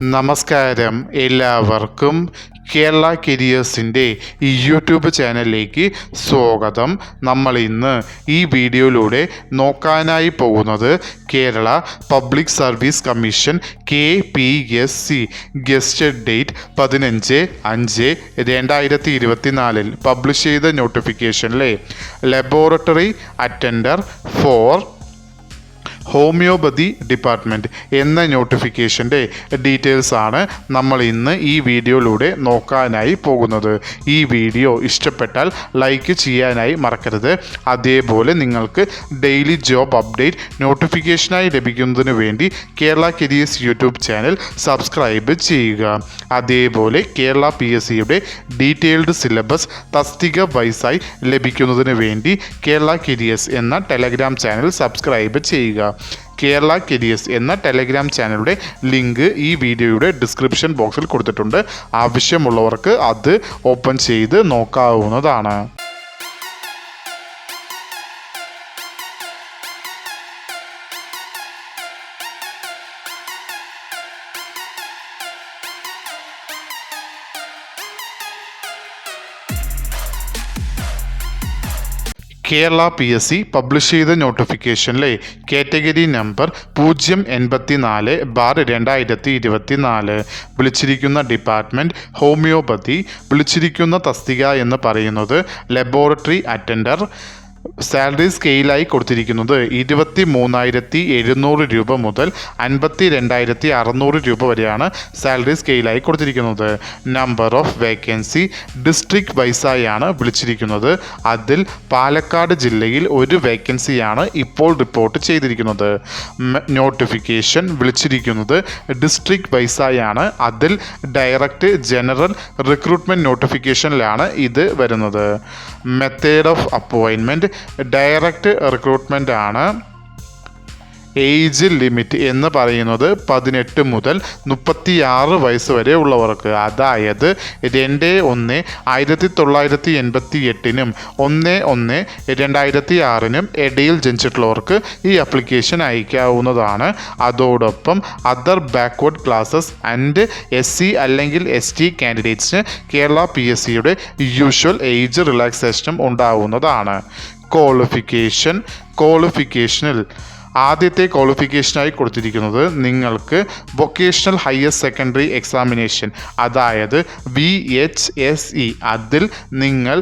നമസ്കാരം എല്ലാവർക്കും കേരള കരിയേഴ്സിൻ്റെ ഈ യൂട്യൂബ് ചാനലിലേക്ക് സ്വാഗതം. നമ്മൾ ഇന്ന് ഈ വീഡിയോയിലൂടെ നോക്കാനായി പോകുന്നത് Kerala public service commission KPSC gazetted date 15/5/2024 publish ചെയ്ത നോട്ടിഫിക്കേഷനിലെ laboratory attender for homeopathy department എന്ന നോട്ടിഫിക്കേഷൻ്റെ ഡീറ്റെയിൽസ് ആണ് നമ്മൾ ഇന്ന് ഈ വീഡിയോയിലൂടെ നോക്കാനായി പോകുന്നത്. ഈ വീഡിയോ ഇഷ്ടപ്പെട്ടാൽ ലൈക്ക് ചെയ്യാനായി മറക്കരുത്. അതേപോലെ നിങ്ങൾക്ക് ഡെയിലി ജോബ് അപ്ഡേറ്റ് നോട്ടിഫിക്കേഷനായി ലഭിക്കുന്നതിന് വേണ്ടി Kerala careers YouTube channel subscribe ചെയ്യുക. അതേപോലെ കേരള PSCയുടെ ഡീറ്റെയിൽഡ് സിലബസ് തസ്തിക വൈസായി ലഭിക്കുന്നതിന് വേണ്ടി കേരള കരിയേഴ്സ് എന്ന ടെലഗ്രാം ചാനൽ സബ്സ്ക്രൈബ് ചെയ്യുക. കേരള കരിയേഴ്സ് എന്ന ടെലഗ്രാം ചാനലിൻ്റെ ലിങ്ക് ഈ വീഡിയോയുടെ ഡിസ്ക്രിപ്ഷൻ ബോക്സിൽ കൊടുത്തിട്ടുണ്ട്. ആവശ്യമുള്ളവർക്ക് അത് ഓപ്പൺ ചെയ്ത് നോക്കാവുന്നതാണ്. കേരള PSC പബ്ലിഷ് ചെയ്ത നോട്ടിഫിക്കേഷനിലെ കാറ്റഗറി നമ്പർ 084/2024 വിളിച്ചിരിക്കുന്ന ഡിപ്പാർട്ട്മെൻറ്റ് ഹോമിയോപ്പതി, വിളിച്ചിരിക്കുന്ന തസ്തിക എന്ന് പറയുന്നത് ലബോറട്ടറി അറ്റൻഡർ. സാലറി സ്കെയിലായി കൊടുത്തിരിക്കുന്നത് 23,700 രൂപ മുതൽ 52,600 രൂപ വരെയാണ് സാലറി സ്കെയിലായി കൊടുത്തിരിക്കുന്നത്. നമ്പർ ഓഫ് വേക്കൻസി ഡിസ്ട്രിക്ട് വൈസായാണ് വിളിച്ചിരിക്കുന്നത്. അതിൽ പാലക്കാട് ജില്ലയിൽ ഒരു വേക്കൻസിയാണ് ഇപ്പോൾ റിപ്പോർട്ട് ചെയ്തിരിക്കുന്നത്. നോട്ടിഫിക്കേഷൻ വിളിച്ചിരിക്കുന്നത് ഡിസ്ട്രിക്ട് വൈസായാണ്. അതിൽ ഡയറക്റ്റ് ജനറൽ റിക്രൂട്ട്മെൻറ്റ് നോട്ടിഫിക്കേഷനിലാണ് ഇത് വരുന്നത്. Method of appointment direct recruitment ആണ്. ഏജ് ലിമിറ്റ് എന്ന് പറയുന്നത് 18 മുതൽ 36 വയസ്സ് വരെ ഉള്ളവർക്ക്, അതായത് 2/1/1988 1/1/2006 ഇടയിൽ ജനിച്ചിട്ടുള്ളവർക്ക് ഈ ആപ്ലിക്കേഷൻ അയക്കാവുന്നതാണ്. അതോടൊപ്പം other backward classes and SC അല്ലെങ്കിൽ ST കാൻഡിഡേറ്റ്സിന് കേരള PSCയുടെ യൂഷ്വൽ ഏജ് റിലാക്സേഷനും ഉണ്ടാവുന്നതാണ്. ക്വാളിഫിക്കേഷനിൽ ആദ്യത്തെ ക്വാളിഫിക്കേഷനായി കൊടുത്തിരിക്കുന്നത് നിങ്ങൾക്ക് വൊക്കേഷണൽ ഹയർ സെക്കൻഡറി എക്സാമിനേഷൻ, അതായത് VHSE. അതിൽ നിങ്ങൾ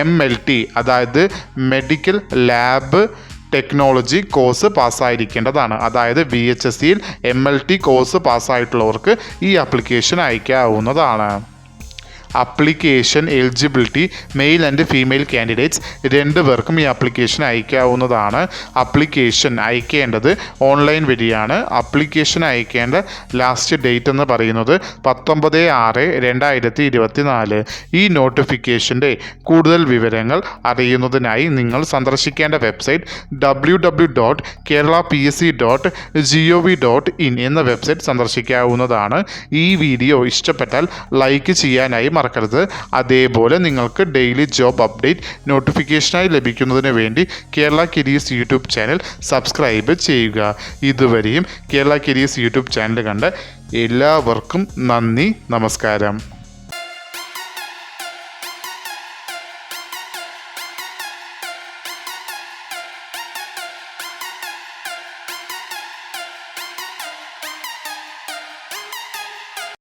MLT, അതായത് മെഡിക്കൽ ലാബ് ടെക്നോളജി കോഴ്സ് പാസ്സായിരിക്കേണ്ടതാണ്. അതായത് VHSEയിൽ MLT കോഴ്സ് പാസ്സായിട്ടുള്ളവർക്ക് ഈ ആപ്ലിക്കേഷൻ അയക്കാവുന്നതാണ്. Application eligibility male and female candidates രണ്ടുപേർക്കും ഈ ആപ്ലിക്കേഷൻ അയക്കാവുന്നതാണ്. ആപ്ലിക്കേഷൻ അയക്കേണ്ടത് ഓൺലൈൻ വഴിയാണ്. ആപ്ലിക്കേഷൻ അയക്കേണ്ട ലാസ്റ്റ് ഡേറ്റ് എന്ന് പറയുന്നത് 19/6/2024. ഈ നോട്ടിഫിക്കേഷൻ്റെ കൂടുതൽ വിവരങ്ങൾ അറിയുന്നതിനായി നിങ്ങൾ സന്ദർശിക്കേണ്ട വെബ്സൈറ്റ് www.keralapsc.gov.in എന്ന വെബ്സൈറ്റ് സന്ദർശിക്കാവുന്നതാണ്. ഈ വീഡിയോ ഇഷ്ടപ്പെട്ടാൽ ലൈക്ക് ചെയ്യാനായി മറക്കരുത്. അതേപോലെ നിങ്ങൾക്ക് ഡെയിലി ജോബ് അപ്ഡേറ്റ് നോട്ടിഫിക്കേഷനായി ലഭിക്കുന്നതിന് വേണ്ടി Kerala careers YouTube channel subscribe ചെയ്യുക. ഇതുവരെയും കേരള കരിയേഴ്സ് യൂട്യൂബ് ചാനൽ കണ്ട എല്ലാവർക്കും നന്ദി, നമസ്കാരം.